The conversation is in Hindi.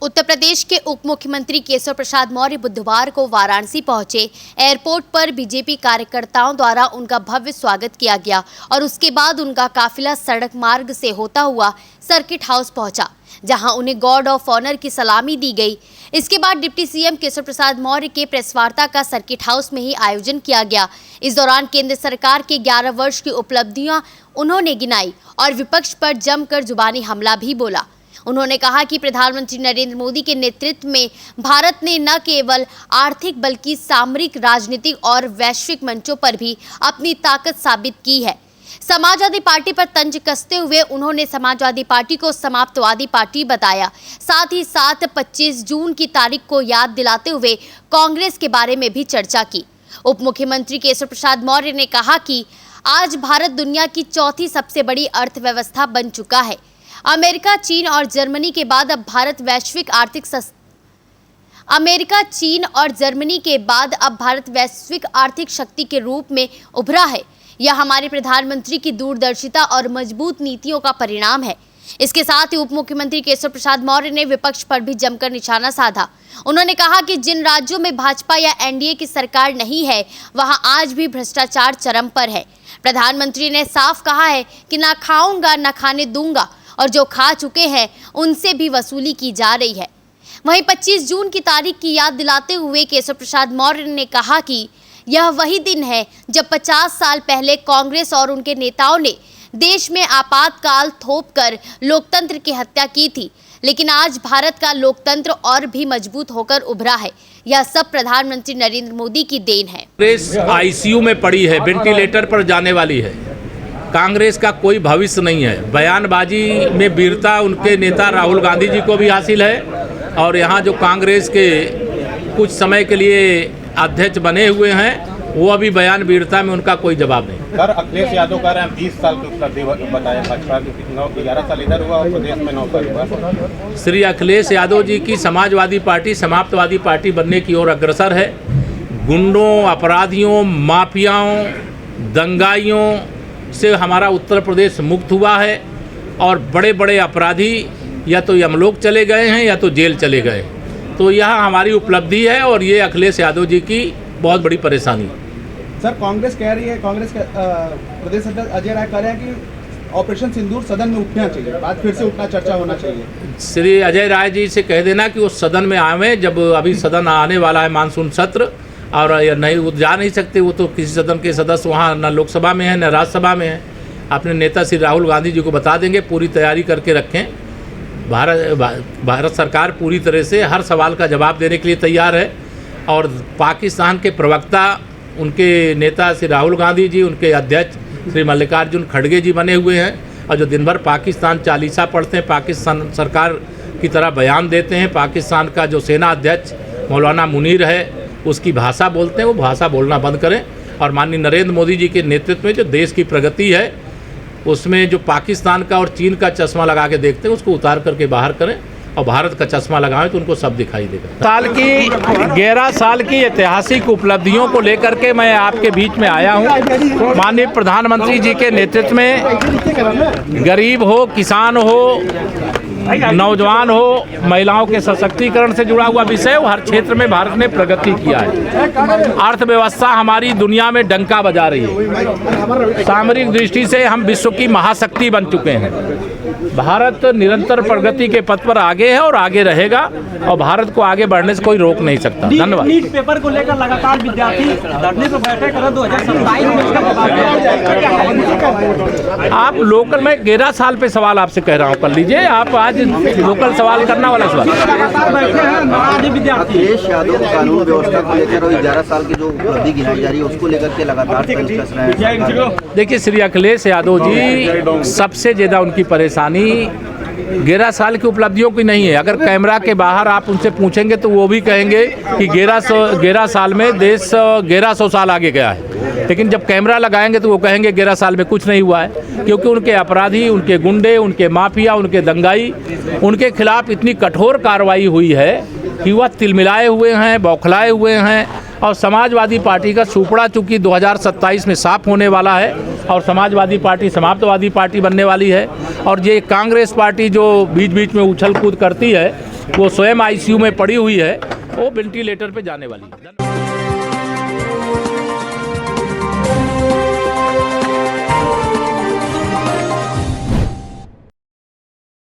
उत्तर प्रदेश के उप मुख्यमंत्री केशव प्रसाद मौर्य बुधवार को वाराणसी पहुंचे। एयरपोर्ट पर बीजेपी कार्यकर्ताओं द्वारा उनका भव्य स्वागत किया गया और उसके बाद उनका काफिला सड़क मार्ग से होता हुआ सर्किट हाउस पहुंचा, जहां उन्हें गार्ड ऑफ ऑनर की सलामी दी गई। इसके बाद डिप्टी सीएम केशव प्रसाद मौर्य के प्रेस वार्ता का सर्किट हाउस में ही आयोजन किया गया। इस दौरान केंद्र सरकार के 11 वर्ष की उपलब्धियां उन्होंने गिनाई और विपक्ष पर जमकर जुबानी हमला भी बोला। उन्होंने कहा कि प्रधानमंत्री नरेंद्र मोदी के नेतृत्व में भारत ने न केवल आर्थिक बल्कि सामरिक, राजनीतिक और वैश्विक मंचों पर भी अपनी ताकत साबित की है। समाजवादी पार्टी पर तंज कसते हुए उन्होंने समाजवादी पार्टी को समाप्तवादी पार्टी बताया। साथ ही साथ 25 जून की तारीख को याद दिलाते हुए कांग्रेस के बारे में भी चर्चा की। उप मुख्यमंत्री केशव प्रसाद मौर्य ने कहा कि आज भारत दुनिया की चौथी सबसे बड़ी अर्थव्यवस्था बन चुका है। अमेरिका, चीन और जर्मनी के बाद अब भारत वैश्विक आर्थिक शक्ति के रूप में उभरा है। यह हमारे प्रधानमंत्री की दूरदर्शिता और मजबूत नीतियों का परिणाम है। इसके साथ ही उप मुख्यमंत्री केशव प्रसाद मौर्य ने विपक्ष पर भी जमकर निशाना साधा। उन्होंने कहा कि जिन राज्यों में भाजपा या एनडीए की सरकार नहीं है, वहां आज भी भ्रष्टाचार चरम पर है। प्रधानमंत्री ने साफ कहा है कि ना खाऊंगा ना खाने दूंगा, और जो खा चुके हैं उनसे भी वसूली की जा रही है। वहीं 25 जून की तारीख की याद दिलाते हुए केशव प्रसाद मौर्य ने कहा कि यह वही दिन है जब 50 साल पहले कांग्रेस और उनके नेताओं ने देश में आपातकाल थोपकर लोकतंत्र की हत्या की थी, लेकिन आज भारत का लोकतंत्र और भी मजबूत होकर उभरा है। यह सब प्रधानमंत्री नरेंद्र मोदी की देन है। कांग्रेस आईसीयू में पड़ी है, वेंटिलेटर पर जाने वाली है। कांग्रेस का कोई भविष्य नहीं है। बयानबाजी में वीरता उनके नेता राहुल गांधी जी को भी हासिल है, और यहाँ जो कांग्रेस के कुछ समय के लिए अध्यक्ष बने हुए हैं, वो अभी बयान वीरता में उनका कोई जवाब नहीं। सर, अखिलेश यादव कह रहे हैं 20 साल की उपलब्धि बताया, भाजपा की 11 साल इधर हुआ और प्रदेश में 9 साल हुआ। श्री अखिलेश यादव जी की समाजवादी पार्टी समाप्तवादी पार्टी बनने की ओर अग्रसर है। गुंडों, अपराधियों, माफियाओं, दंगाइयों से हमारा उत्तर प्रदेश मुक्त हुआ है, और बड़े बड़े अपराधी या तो यमलोक चले गए हैं या तो जेल चले गए। तो यह हमारी उपलब्धि है, और ये अखिलेश यादव जी की बहुत बड़ी परेशानी है। सर, कांग्रेस कह रही है, कांग्रेस के प्रदेश अध्यक्ष अजय राय कह रहे हैं कि ऑपरेशन सिंदूर सदन में उठना चाहिए, बात फिर से उठना, चर्चा होना चाहिए। श्री अजय राय जी से कह देना कि वो सदन में आवे, जब अभी सदन आने वाला है मानसून सत्र, और नहीं वो जा नहीं सकते, वो तो किसी सदन के सदस्य वहाँ न लोकसभा में है न राज्यसभा में है। अपने नेता श्री राहुल गांधी जी को बता देंगे, पूरी तैयारी करके रखें। भारत सरकार पूरी तरह से हर सवाल का जवाब देने के लिए तैयार है, और पाकिस्तान के प्रवक्ता उनके नेता श्री राहुल गांधी जी, उनके अध्यक्ष श्री मल्लिकार्जुन खड़गे जी बने हुए हैं, और जो दिन भर पाकिस्तान चालीसा पढ़ते हैं, पाकिस्तान सरकार की तरह बयान देते हैं। पाकिस्तान का जो सेना अध्यक्ष मौलाना मुनीर है, उसकी भाषा बोलते हैं, वो भाषा बोलना बंद करें, और माननीय नरेंद्र मोदी जी के नेतृत्व में जो देश की प्रगति है, उसमें जो पाकिस्तान का और चीन का चश्मा लगा के देखते हैं, उसको उतार करके बाहर करें, और भारत का चश्मा लगाएं तो उनको सब दिखाई देगा। 11 साल की ऐतिहासिक उपलब्धियों को लेकर के मैं आपके बीच में आया हूं। माननीय प्रधानमंत्री जी के नेतृत्व में गरीब हो, किसान हो, नौजवान हो, महिलाओं के सशक्तिकरण से जुड़ा हुआ विषय, हर क्षेत्र में भारत ने प्रगति किया है। अर्थव्यवस्था हमारी दुनिया में डंका बजा रही है। सामरिक दृष्टि से हम विश्व की महाशक्ति बन चुके हैं। भारत निरंतर प्रगति के पथ पर आगे है और आगे रहेगा, और भारत को आगे बढ़ने से कोई रोक नहीं सकता। धन्यवाद। नीट पेपर को लेकर लगातार विद्यार्थी धरने पर बैठे कर 2027 में आप लोकल में 11 साल पे सवाल आपसे कह रहा हूँ, कर लीजिए आप। आज लोकल सवाल करना वाला सवाल। अखिलेश यादव कानून व्यवस्था को लेकर 11 साल की जो उपलब्धि गिनाई जा रही है, उसको लेकर के लगातार तंज कस रहे हैं। देखिए, श्री अखिलेश यादव जी, सबसे ज़्यादा उनकी परेशानी 11 साल की उपलब्धियों की नहीं है। अगर कैमरा के बाहर आप उनसे पूछेंगे तो वो भी कहेंगे कि 11 साल में देश 1100 साल आगे गया है, लेकिन जब कैमरा लगाएंगे तो वो कहेंगे 11 साल में कुछ नहीं हुआ है, क्योंकि उनके अपराधी, उनके गुंडे, उनके माफिया, उनके दंगाई, उनके खिलाफ इतनी कठोर कार्रवाई हुई है कि वह तिलमिलाए हुए हैं, बौखलाए हुए हैं, और समाजवादी पार्टी का सुपड़ा चूंकि 2027 में साफ होने वाला है, और समाजवादी पार्टी समाप्तवादी पार्टी बनने वाली है, और ये कांग्रेस पार्टी जो बीच बीच में उछल कूद करती है, वो स्वयं ICU में पड़ी हुई है, वो वेंटिलेटर पे जाने वाली है।